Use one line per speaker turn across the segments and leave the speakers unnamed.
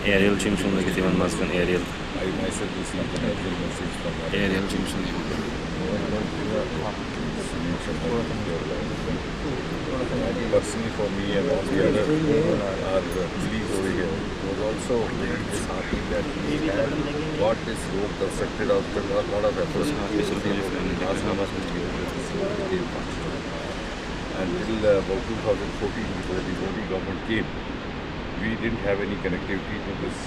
Aerial Chimshun Given Muslim Aerial.
I myself received an aerial message from
Aerial Chimshun.
Personally, for me and all the other colleagues over here, was also very disheartening that we had got this road constructed after a lot of efforts. Until about 2014, before the Modi government came, we didn't have any connectivity to this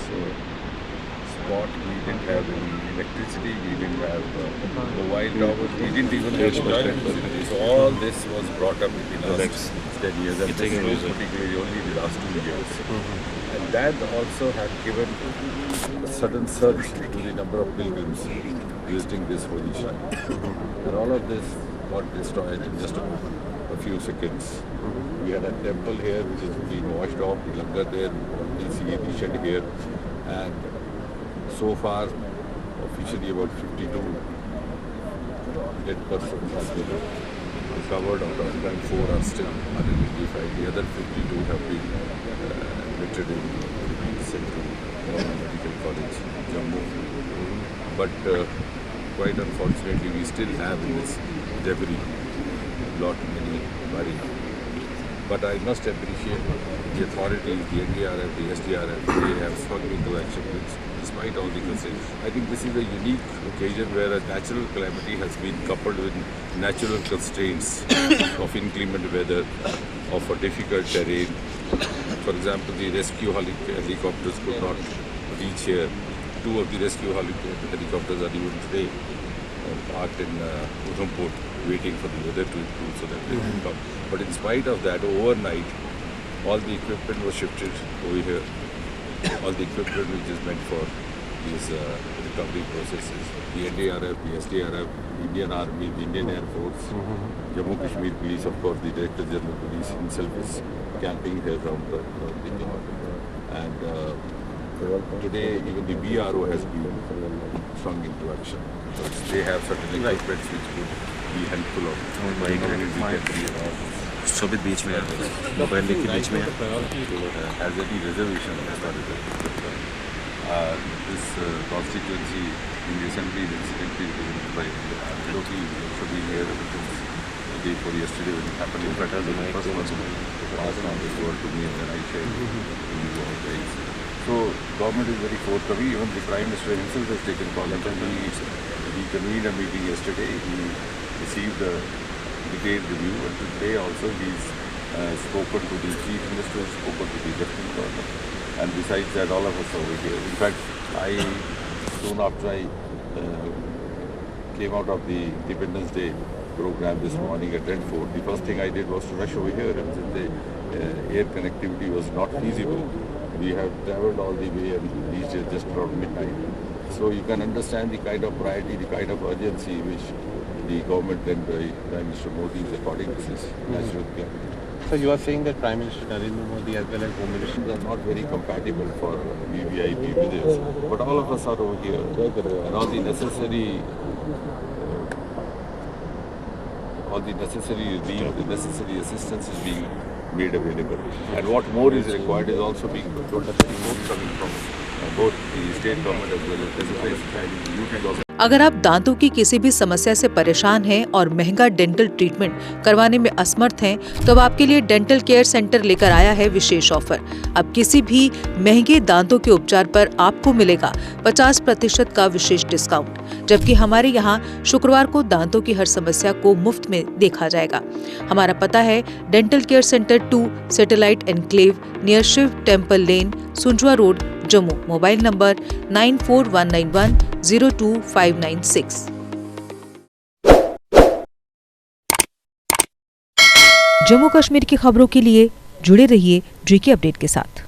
spot. We didn't have any electricity. We didn't have mobile towers. We didn't even have toilet facilities. So all this was brought up in the last 10 years, and this was particularly only the last 2 years. And that also had given a sudden surge to the number of pilgrims visiting this holy shrine. And all of this got destroyed in just a few seconds. We had a temple here which is being washed off, the langar there, the CAD shed here, and so far officially about 52 dead persons have been recovered, out of them 4 are still unidentified. The other 52 have been admitted in Central Medical College, Jammu. But quite unfortunately we still have in this debris many buried. But I must appreciate the authorities, the NDRF, the SDRF, they have swung into action despite all the concerns. I think this is a unique occasion where a natural calamity has been coupled with natural constraints of inclement weather, of a difficult terrain. For example, the rescue helicopters could not reach here. 2 of the rescue helicopters are even today parked in Udhampur, waiting for the weather to improve so that they can come. But in spite of that, overnight, all the equipment was shifted over here. All the equipment which is meant for these recovery processes. The NDRF, the SDRF, the Indian Army, the Indian Air Force, Jammu Kashmir Police, of course, the Director General Police himself is camping here around the Johor. And today, even the BRO has been swung into action. They have certain equipment which would be helpful of
Sobit beach में mobile के बीच में
has any reservation as far as this constituency in the assembly is incidentally represented by locally also being here since the day before yesterday when it happened. In fact, I was the first person to pass on this word to me, and then I shared all days. So government is very forthcoming. Even the Prime Minister himself has taken call. He convened a meeting yesterday. He received a detailed review, and today also he's spoken to the Chief Minister, spoken to the Lieutenant Governor, and besides that, all of us are over here. In fact, soon after I came out of the Independence Day program this morning at Brentford, the first thing I did was to rush over here, and since the air connectivity was not feasible, we have travelled all the way and reached here just around midnight. So you can understand the kind of priority, the kind of urgency which the government led by Prime Minister Modi is according to this natural calamity.
So you are saying that Prime Minister Narendra Modi as well as Home Minister
are not very compatible for VVIP visits, but all of us are over here, and all the necessary relief, the necessary assistance is being made available. And what more is required is also being coming from both the state government as well as the UT government.
अगर आप दांतों की किसी भी समस्या से परेशान हैं और महंगा डेंटल ट्रीटमेंट करवाने में असमर्थ हैं, तो अब आपके लिए डेंटल केयर सेंटर लेकर आया है विशेष ऑफर। अब किसी भी महंगे दांतों के उपचार पर आपको मिलेगा 50% का विशेष डिस्काउंट, जबकि हमारे यहाँ शुक्रवार को दांतों की हर समस्या को मुफ्त में देखा जाएगा। हमारा पता है dental care centre 2, satellite enclave, near Shiv temple lane, Sunjwan road, Jammu. Mobile number 9419102596। Jammu Kashmir की खबरों के लिए जुड़े रहिए GK अपडेट के साथ।